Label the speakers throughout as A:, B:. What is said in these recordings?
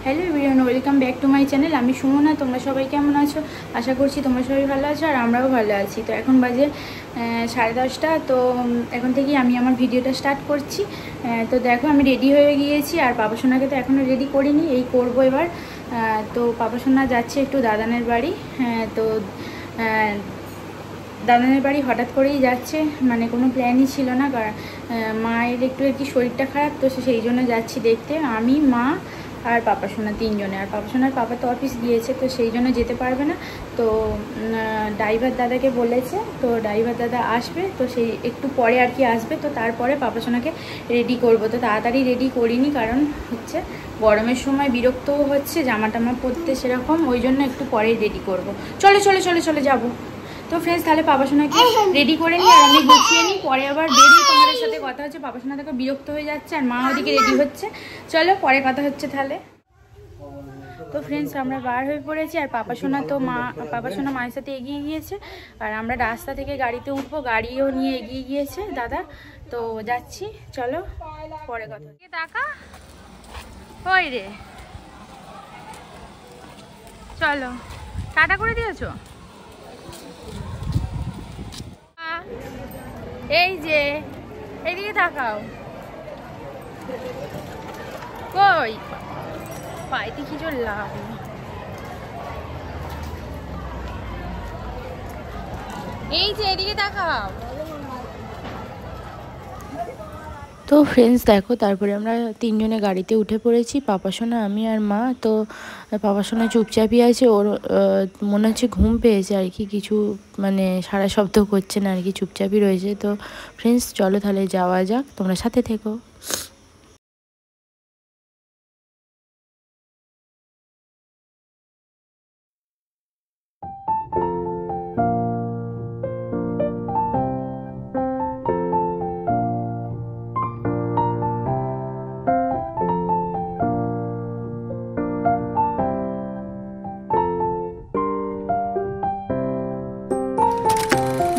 A: Hello everyone, welcome back to my channel. আমি সুমনা। তোমরা সবাই কেমন আছো? আশা করছি তোমরা সবাই ভালো আছো আর আমরাও ভালো আছি। তো এখন বাজে 10:30। তো এখন থেকেই আমি আমার ভিডিওটা স্টার্ট করছি। তো দেখো আমি রেডি হয়ে গিয়েছি আর পাপাসোনাকে তো এখনও রেডি করিনি, এই করবো এবার। তো পাপাসোনা যাচ্ছে একটু দাদানের বাড়ি। তো দাদানের বাড়ি হঠাৎ করেই যাচ্ছে, মানে কোনো প্ল্যানই ছিল না। মায়ের একটু আর কি শরীরটা খারাপ, তো সেই জন্য যাচ্ছি দেখতে। আমি, মা আর পাপাসোনা তিনজনে। আর পাপাসোনার পাপা তো অফিস গিয়েছে, তো সেই জন্য যেতে পারবে না। তো ড্রাইভার দাদাকে বলেছে, তো ড্রাইভার দাদা আসবে, তো সেই একটু পরে আর কি আসবে। তো তারপরে পাপাসোনাকে রেডি করব। তো তাড়াতাড়ি রেডি করিনি, কারণ হচ্ছে গরমের সময় বিরক্তও হচ্ছে জামা টামা পরতে সেরকম, ওই জন্য একটু পরেই রেডি করব। চলে চলে চলে চলে যাবো। তো ফ্রেন্ডস, তাহলে পাপাসোনাকে রেডি করে নিই আর আমি গুছিয়ে নিই, পরে আবার বেরিয়ে তোমাদের সাথে কথা হচ্ছে। পাপাসোনা দেখো বিরক্ত হয়ে যাচ্ছে আর মা ওদিকে রেডি হচ্ছে। চলো পরে কথা হচ্ছে তাহলে। তো ফ্রেন্ডস, আমরা বার হয়ে পড়েছি আর পাপাসোনা মায়ের সাথে এগিয়ে গিয়েছে আর আমরা রাস্তা থেকে গাড়িতে উঠবো। গাড়িও নিয়ে এগিয়ে গিয়েছে দাদা। তো যাচ্ছি, চলো পরে কথা। টাকা ওই রে, চলো টাটা করে দিয়েছো? এই যে এদিকে তাকাও। কই পাইতে কি জোর লাভ। এই যে এদিকে তাকাও।
B: তো ফ্রেন্ডস দেখো, তারপরে আমরা তিনজনে গাড়িতে উঠে পড়েছি, পাপাসোনা, আমি আর মা। তো পাপাসোনা চুপচাপই আছে, ওর মনে হচ্ছে ঘুম পেয়েছে আর কি, কিছু মানে সারা শব্দ করছে না আর কি, চুপচাপই রয়েছে। তো ফ্রেন্ডস চলো তাহলে যাওয়া যাক, তোমরা সাথে থেকো।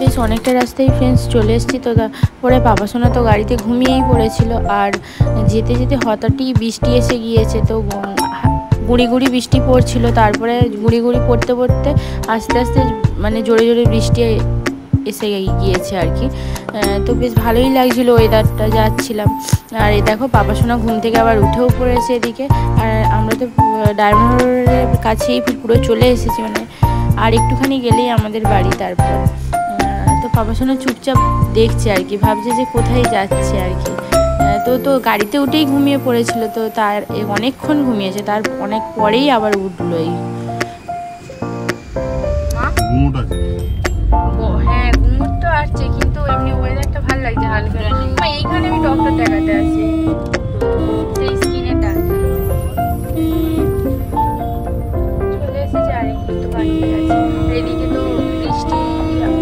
B: বেশ অনেকটা রাস্তায় ফ্রেন্ডস চলে এসেছি। তো পরে পাপাসোনা তো গাড়িতে ঘুমিয়েই পড়েছিল আর যেতে যেতে হঠাৎই বৃষ্টি এসে গিয়েছে। তো গুঁড়ি গুঁড়ি বৃষ্টি পড়ছিল, তারপরে গুঁড়ি গুঁড়ি পড়তে পড়তে আস্তে আস্তে মানে জোরে জোরে বৃষ্টি এসে গিয়েছে আর কি। তো বেশ ভালোই লাগছিলো ওয়েদারটা, যাচ্ছিলাম। আর এই দেখো পাপাসোনা ঘুম থেকে আবার উঠেও পড়েছে এদিকে। আর আমরা তো ডায়মন্ডের কাছেই পুরো চলে এসেছি, মানে আর একটুখানি গেলেই আমাদের বাড়ি। তারপর তো পাপাসোনা চুপচাপ দেখছে আর কি, ভাবছে যে কোথায় যাচ্ছে আর কি। তো গাড়িতে উঠেই ঘুমিয়ে পড়েছিল, তো তার অনেকক্ষণ ঘুমিয়েছে, তার অনেক পরেই আবার উঠলোই।
A: হ্যাঁ ঘুমোর তো আসছে, কিন্তু এমনি ওয়েদারটা ভালো লাগছে হালকা। এইখানে আমি ডক্টর দেখাতে আসি, সেই স্কিনেটা চলে এসেছে আর একটু তো বাকি আছে। এদিকে তো বৃষ্টি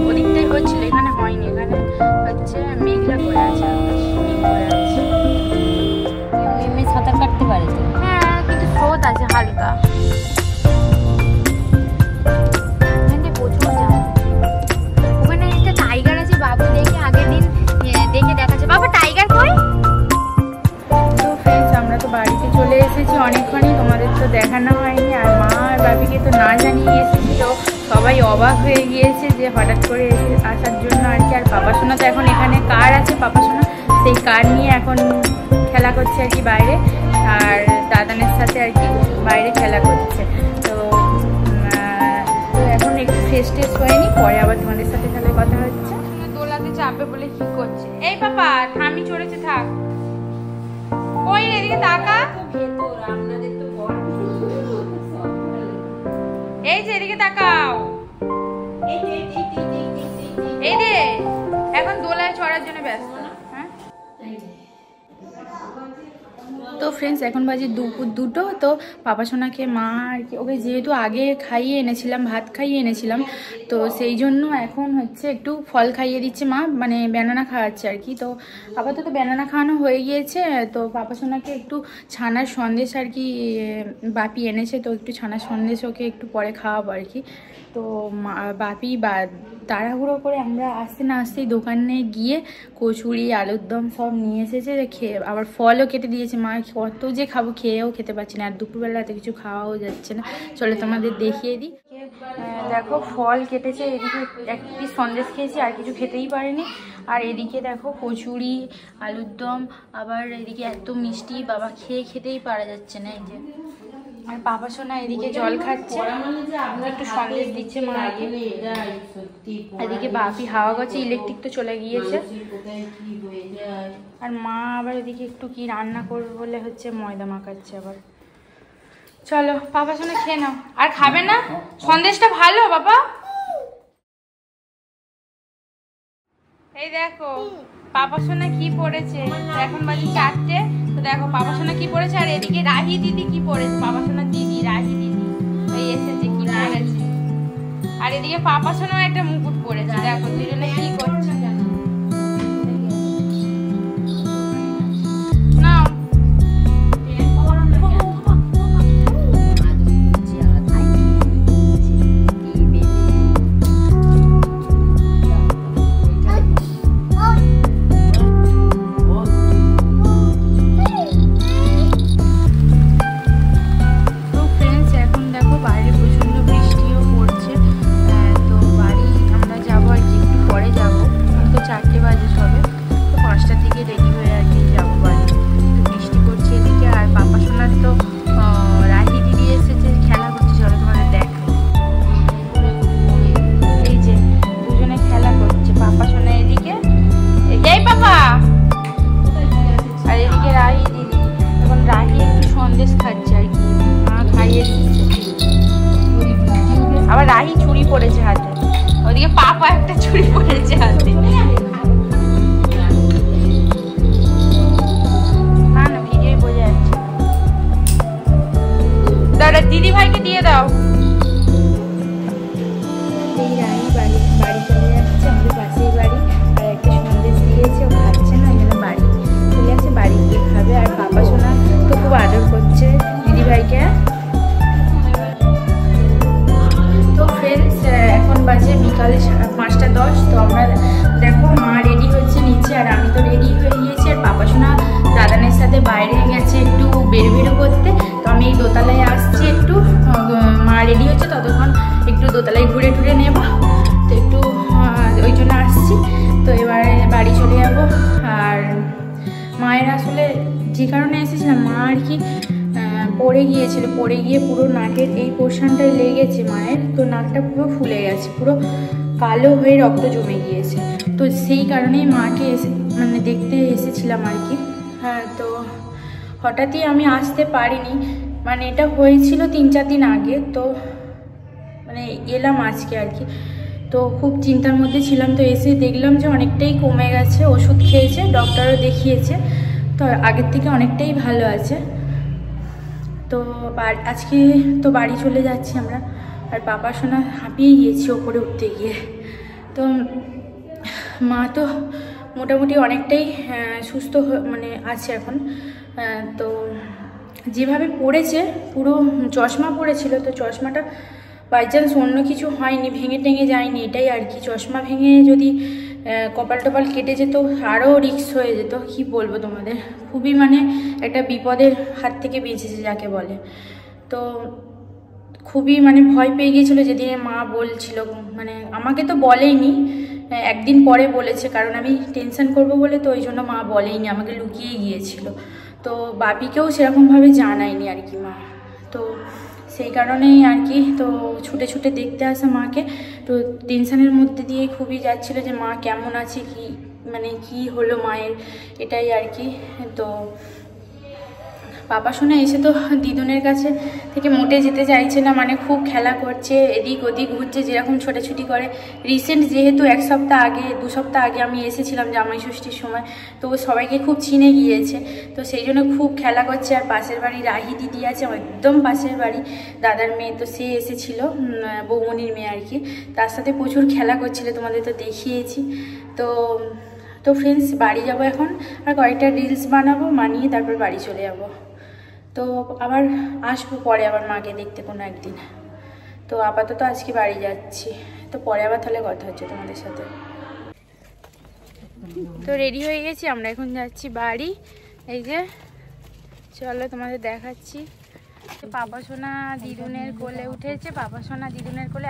A: ওদিকটাই হচ্ছিল, এখানে হয়নি, এখানে হচ্ছে মেঘলা করে আছে,
C: এমনি সাঁতার কাটতে পারে তো।
A: হ্যাঁ কিন্তু স্রোত আছে হালকা। ওখানে একটা টাইগার আছে, বাবু দেখে আগের দিন দেখে দেখাচ্ছে। বাবা টাইগার কই? তো ফ্রেন্ডস, আমরা তো বাড়িতে চলে এসেছি অনেকক্ষণই, তোমাদের তো দেখানো হয়নি। আর মা আর বাবিকে তো না জানিয়ে এসেছি, তো সবাই অবাক হয়ে গিয়েছে যে হঠাৎ করে আসার জন্য আর কি। আর পাপাসোনা তো এখন এখানে কার আছে, পাপাসোনা সেই কার নিয়ে এখন খেলা করছে আর কি বাইরে, আর দাদানের সাথে আর কি বাইরে খেলা করছে। তো এখন একটু ফ্রেশ ট্রেশ হয়নি, পরে আবার তোমাদের সাথে তাহলে কথা হচ্ছে। দোলাতে চাপে বলে কি করছে? এই পাপা থামি চড়েছে, থাক। ওই এদিকে তাকা, এই যে এদিকে তাকাও। এই রে এখন দোলায় চড়ার জন্য ব্যস্ত। হ্যাঁ তো ফ্রেন্ডস, এখন বাজে দুপুর 2টো। তো পাপাসোনাকে মা আর কি, ওকে যেহেতু আগে খাইয়ে এনেছিলাম, ভাত খাইয়ে এনেছিলাম, তো সেই জন্য এখন হচ্ছে একটু ফল খাইয়ে দিচ্ছে মা, মানে ব্যানানা খাওয়াচ্ছে আর কি। তো আপাতত ব্যানানা খাওয়ানো হয়ে গিয়েছে। তো পাপাসোনাকে একটু ছানার সন্দেশ আর কি বাপি এনেছে, তো একটু ছানার সন্দেশ ওকে একটু পরে খাওয়াবো আর কি। তো বাপি তাড়াহুড়ো করে আমরা আসতে না আসতেই দোকানে গিয়ে কচুরি, আলুর দম সব নিয়ে এসেছে, খেয়ে আবার ফলও কেটে দিয়েছে মা, কত যে খাবো, খেয়েও খেতে পারছি না, আর দুপুরবেলা এত কিছু খাওয়াও যাচ্ছে না। চলো তোমাদের দেখিয়ে দিই। দেখো ফল কেটেছে, এদিকে এক পিস সন্দেশ খেয়েছি, আর কিছু খেতেই পারিনি। আর এদিকে দেখো কচুরি, আলুর দম, আবার এদিকে এত মিষ্টি, বাবা খেতেই পারা যাচ্ছে না। এই যে আর বাবা সোনা এদিকে জল খাচ্ছে, একটু সন্দেশ দিচ্ছে মাকে। এদিকে বাপি হাওয়া গেছে, ইলেকট্রিক তো চলে গিয়েছে। আর মা আবার এদিকে একটু কি রান্না করবে বলে হচ্ছে ময়দা মাখাচ্ছে আবার। চলো বাবা সোনা খেয়ে নাও। আর খাবে না? সন্দেশটা ভালো বাবা। এই দেখো পাপা সোনা কি পড়েছে, এখন বাজে 4টে। তো দেখো পাপা সোনা কি পড়েছে, আর এদিকে রাহি দিদি কি পড়েছে, পাপা সোনার দিদি রাহি দিদি এই এসেছে কি পড়েছে। আর এদিকে পাপা সোনাও একটা মুকুট পড়েছে, দেখো দুজনে কি করছে। আবার রাহি চুড়ি পড়েছে হাতে, ওদিকে পাপা একটা চুড়ি পড়েছে হাতে। না না ভিডিও বোঝা যাচ্ছে। দাদা দিদি ভাইকে দিয়ে দাও। এই রাহি বাড়ি চলে যাচ্ছে, আমাদের পাশেই বাড়ি। আর একটা সন্দেশ দিয়েছে, ও খাচ্ছে না, ওই জন্য বাড়ি চলে আসছে, বাড়ি গিয়ে খাবে। আর পাপা সোনা তো খুব আদর করছে দিদি ভাইকে। তো ফ্রেন্ডস এখন বাজে বিকালে 5:10। তো আমরা দেখো মা রেডি হচ্ছে নিচে, আর আমি তো রেডি হয়ে গিয়েছি। আর পাপা সোনা দাদানের সাথে বাইরে গেছে একটু বেরো করতে। তো আমি এই দোতলায় আসছি, একটু মা রেডি হচ্ছে, ততক্ষণ একটু দোতলায় ঘুরে টুরে নেব। তো একটু ওই জন্য আসছি। তো এবারে বাড়ি চলে যাব। আর মায়ের আসলে যে কারণে এসেছিলাম, মা আর কি পড়ে গিয়েছিল, পড়ে গিয়ে পুরো নাকের এই পোর্শনটায় লেগেছে মায়ের। তো নাকটা পুরো ফুলে গেছে, পুরো কালো হয়ে রক্ত জমে গিয়েছে। তো সেই কারণেই মাকে মানে দেখতে এসেছিলাম আর কি। হ্যাঁ, তো হঠাৎই আমি আসতে পারিনি, মানে এটা হয়েছিল 3-4 দিন আগে। তো মানে এলাম আজকে আর কি। তো খুব চিন্তার মধ্যে ছিলাম। তো এসে দেখলাম যে অনেকটাই কমে গেছে, ওষুধ খেয়েছে, ডক্টরও দেখিয়েছে, তো আগের থেকে অনেকটাই ভালো আছে। তো আজকে তো বাড়ি চলে যাচ্ছি আমরা। আর বাবা সোনা হাঁপিয়ে গিয়েছি ওপরে উঠতে গিয়ে। তো মা তো মোটামুটি অনেকটাই সুস্থ মানে আছে এখন। তো যেভাবে পড়েছে, পুরো চশমা পড়েছিল, তো চশমাটা বাই চান্স অন্য কিছু হয়নি, ভেঙে টেঙে যায়নি, এটাই আর কি। চশমা ভেঙে যদি কপাল টপাল কেটে যেত আরও রিস্ক হয়ে যেত। কি বলবো তোমাদের, খুবই মানে একটা বিপদের হাত থেকে বেঁচেছে যাকে বলে। তো খুবই মানে ভয় পেয়ে গিয়েছিলো যেদিনে মা বলছিল, মানে আমাকে তো বলেইনি, একদিন পরে বলেছে, কারণ আমি টেনশন করব বলে। তো ওই জন্য মা বলেইনি, আমাকে লুকিয়ে গিয়েছিল। তো বাপিকেও সেরকমভাবে জানায়নি আর কি মা। তো সেই কারণেই আর কি। তো ছুটে ছুটে দেখতে আসা মাকে, তো টেনশনের মধ্যে দিয়ে খুবই যাচ্ছিলো যে মা কেমন আছে, কি মানে কি হলো মায়ের, এটাই আর কি। তো পাপা সোনা এসে তো দিদুনের কাছে থেকে মোটে যেতে চাইছে না, মানে খুব খেলা করছে, এদিক ওদিক ঘুরছে, যেরকম ছোটাছুটি করে। রিসেন্ট যেহেতু 1 সপ্তাহ আগে 2 সপ্তাহ আগে আমি এসেছিলাম জামাই ষষ্ঠীর সময়, তো সবাইকে খুব চিনে গিয়েছে। তো সেই জন্য খুব খেলা করছে। আর পাশের বাড়ি রাহি দিদি আছে, একদম পাশের বাড়ি দাদার মেয়ে, তো সে এসেছিল, বৌমনির মেয়ে আর কি। তার সাথে প্রচুর খেলা করছিল, তোমাদের তো দেখিয়েছি। তো ফ্রেন্ডস বাড়ি যাব এখন, আর কয়েকটা রিলস বানাবো, বানিয়ে তারপর বাড়ি চলে যাব। তো আবার আসবো পরে আবার মাকে দেখতে কোনো একদিন। তো আপাতত আজকে বাড়ি যাচ্ছি, তো পরে আবার তাহলে কথা হচ্ছে তোমাদের সাথে। তো রেডি হয়ে গেছি, আমরা এখন যাচ্ছি বাড়ি। এই যে চলো তোমাদের দেখাচ্ছি। পাপা সোনা দিদুনের কোলে উঠেছে, পাপা সোনা দিদুনের কোলে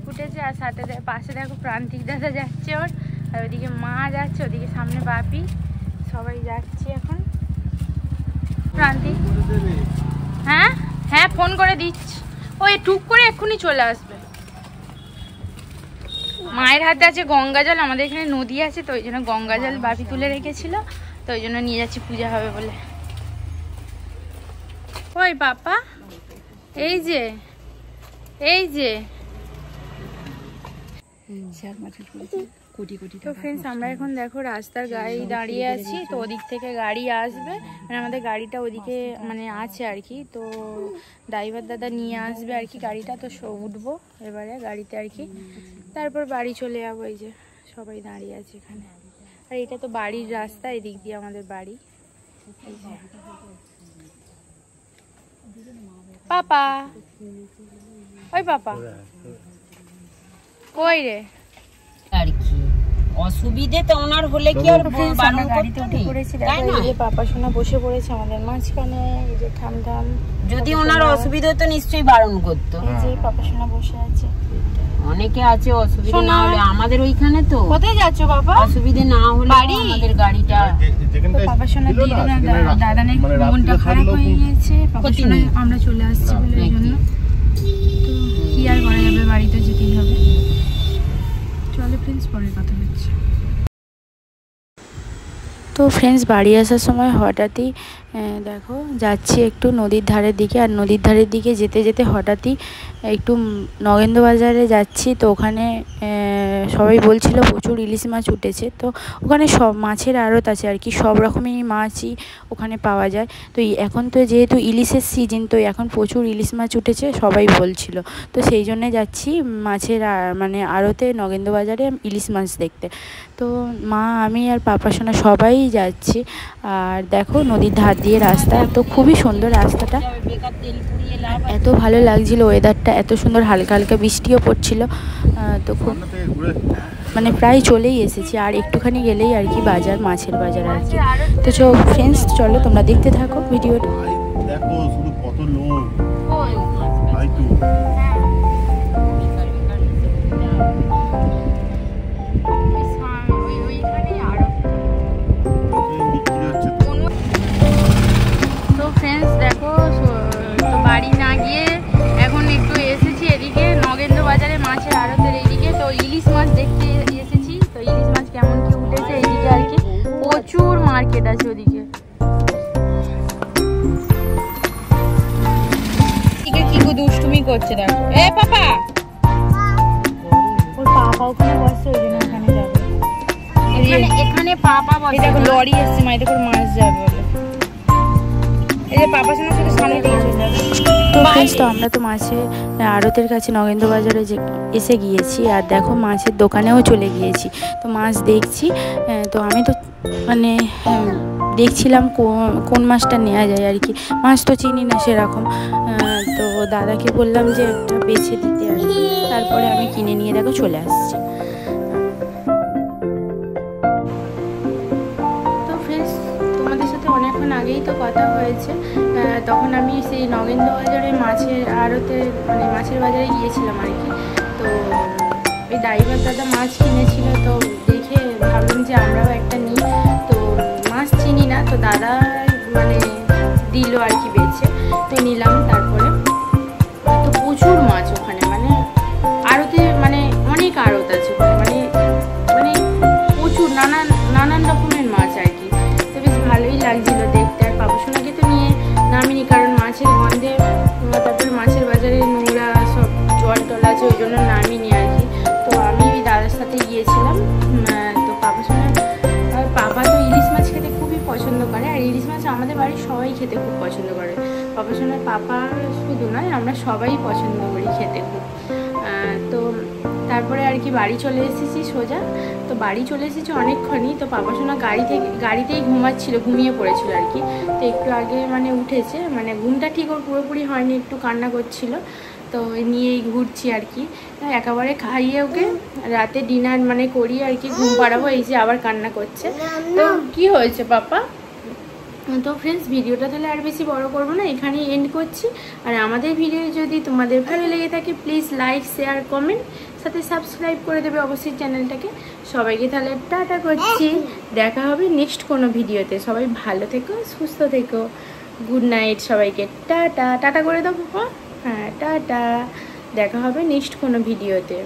A: উঠেছে, আর সাথে পাশে দেখো প্রান্তিক দাদা যাচ্ছে ওর, আর ওদিকে মা যাচ্ছে, ওদিকে সামনে বাপি, সবাই যাচ্ছি এখন। প্রান্তিক হ্যাঁ হ্যাঁ ফোন করে দিচ্ছি, ওই টুক করে এক্ষুনি চলে আসবে। মায়ের হাতে আছে গঙ্গা জল, আমাদের এখানে নদী আছে তো ওই জন্য গঙ্গা জল বাপি তুলে রেখেছিল, তো ওই জন্য নিয়ে যাচ্ছি, পূজা হবে বলে। ওই পাপা এই যে তো ফ্রেন্ডস আমরা এখন দেখো রাস্তার গাড়ি দাঁড়িয়ে আছি, তো ওদিক থেকে গাড়ি আসবে, মানে আমাদের গাড়িটা ওদিকে মানে আছে আর কি, তো ড্রাইভার দাদা নিয়ে আসবে আর কি গাড়িটা, তো উঠবো এবারে গাড়িতে আর কি, তারপর বাড়ি চলে যাবো। এই যে সবাই দাঁড়িয়ে আছে এখানে, আর এটা তো বাড়ির রাস্তা, এদিক দিয়ে আমাদের বাড়ি। পাপা ওই পাপা কই রে,
C: আর কি অসুবিধে তো ওনার হলে কি আর বারণ করতে নেই, তাই না?
A: এই পাপা সোনা বসে পড়েছে আমাদের মাঝখানে, এই যে ঠামঠাম,
C: যদি ওনার অসুবিধা হতো নিশ্চয়ই বারণ করতো।
A: এই যে পাপা সোনা বসে আছে,
C: অনেকে আছে অসুবিধা না হলে, আমাদের ওইখানে তো
A: কোথায় যাচ্ছ বাবা?
C: অসুবিধে না হলে আমাদের গাড়িটা
A: পাপা সোনা দাদা নাকি মনটা খারাপ হয়ে গিয়েছে, পাপা সোনা আমরা চলে আসছি বলে এই জন্য, তো কি আর করা যাবে, বাড়িতে যেতেই হবে। চলো ফ্রেন্ডস পরে কথা হচ্ছে।
B: তো ফ্রেন্ডস বাড়ি আসার সময় হঠাৎই দেখো যাচ্ছি একটু নদীর ধারের দিকে, আর নদীর ধারের দিকে যেতে যেতে হঠাৎই একটু নগেন্দ্র বাজারে যাচ্ছি, তো ওখানে সবাই বলছিল প্রচুর ইলিশ মাছ উঠেছে, তো ওখানে সব মাছের আড়ত আছে আর কি, সব রকমই মাছই ওখানে পাওয়া যায়। তো এখন তো যেহেতু ইলিশের সিজন, তো এখন প্রচুর ইলিশ মাছ উঠেছে সবাই বলছিল, তো সেই জন্যে যাচ্ছি মাছের মানে আড়তে নগেন্দ্র বাজারে ইলিশ মাছ দেখতে। তো মা আমি আর পাপা সোনা সবাই যাচ্ছি, আর দেখো নদীর ধার দিয়ে রাস্তা, তো খুবই সুন্দর রাস্তাটা, এত ভালো লাগছিল ওয়েদারটা, এত সুন্দর, হালকা হালকা বৃষ্টিও পড়ছিল, তো খুব মানে প্রায় চলেই এসেছি, আর একটুখানি গেলেই আর কি বাজার, মাছের বাজার আর কি। তো ফ্রেন্ডস চলো তোমরা দেখতে থাকো ভিডিওটা।
D: দেখো শুধু কত লোক,
A: তো ফ্রেন্ডস দেখো, তো বাড়ি না গিয়ে এখন একটু এসেছি এদিকে নগেন্দ্র বাজারে মাছের আড়তের এইদিকে, তো ইলিশ মাছ দেখতে এসেছি, তো ইলিশ মাছ কেমন কি উঠেছে এইদিকে আর কি, প্রচুর মার্কেট আছে ওদিকে। কি দুষ্টুমি করছে দেখো, এ পাপা ওর পাপা ওখানে বসছে, ওই জন্য ওখানে যাবে, এখানে পাপা বসে, দেখো লরি এসছে মা, দেখো মাছ যাবে বলে, এই যে পাপা সোনা শুধু সামনে দিয়ে চলে যাবে।
B: তো ফ্রেন্ডস তো আমরা তো মাছের আড়তের কাছে নগেন্দ্র বাজারে এসে গিয়েছি, আর দেখো মাছের দোকানেও চলে গিয়েছি, তো মাছ দেখছি, তো আমি তো মানে দেখছিলাম কোন মাছটা নেওয়া যায় আর কি, মাছ তো চিনি না সেরকম, তো দাদাকে বললাম যে একটা বেছে দিতে আর কি, তারপরে আমি কিনে নিয়ে দেখো চলে আসছি।
A: তো ফ্রেন্ডস তোমাদের সাথে অনেকক্ষণ আগেই তো কথা হয়েছে, তখন আমি সেই নগেন্দ্র বাজারে মাছের আড়তে মানে মাছের বাজারে গিয়েছিলাম আর কি, তো ওই ড্রাইভার দাদা মাছ কিনেছিল, তো দেখে ভাবলাম যে আমরাও একটা নিই, তো মাছ চিনি না, তো দাদা মানে দিল আর কি বেছে, তো নিলাম। তারপরে তো প্রচুর মাছ ওখানে, মানে আড়তে মানে অনেক আড়ত আছে ওখানে, মানে মানে প্রচুর নানান রকমের মাছ আর কি, তো বেশ ভালোই লাগছিল দেখতে। আর পাপা সোনাকে তো নিয়ে নামিনি, কারণ মাছের গন্ধে, তারপরে মাছের বাজারে নোংরা সব জল টল আছে, ওই জন্য নামিনি আর কি, তো আমি ওই দাদার সাথে গিয়েছিলাম। তো পাপা তো ইলিশ মাছ খেতে খুবই পছন্দ করে, আর ইলিশ মাছ আমাদের বাড়ির সবাই খেতে খুব পছন্দ করে, পাপা সোনার পাপা শুধু নয়, আমরা সবাই পছন্দ করি খেতে খুব। তো তারপরে আর কি বাড়ি চলে এসেছি সোজা, তো বাড়ি চলে এসেছি অনেকক্ষণই, তো পাপা সোনা গাড়িতেই ঘুমিয়ে পড়েছিল আর কি, তো একটু আগে মানে উঠেছে, মানে ঘুমটা ঠিক ওর পুরোপুরি হয়নি, একটু কান্না করছিল, তো নিয়েই ঘুরছি আর কি, একেবারে খাইয়ে ওকে রাতে ডিনার মানে করি আর কি, ঘুম পাড়াবো, এই যে আবার কান্না করছে। তো কি হয়েছে পাপা, তো ফ্রেন্ডস, ভিডিওটা তাহলে আর বেশি বড় করবো না, এখানেই এন্ড করছি। আর আমাদের ভিডিও যদি তোমাদের ভালো লেগে থাকে প্লিজ লাইক, শেয়ার, কমেন্ট, সাথে সাবস্ক্রাইব করে দেবে অবশ্যই চ্যানেলটাকে। সবাইকে তাহলে টাটা করছি, দেখা হবে নেক্সট কোনো ভিডিওতে। সবাই ভালো থেকো, সুস্থ থেকো, গুড নাইট সবাইকে, টাটা। টাটা করে দাও বাবা। হ্যাঁ, টাটা, দেখা হবে নেক্সট কোনো ভিডিওতে।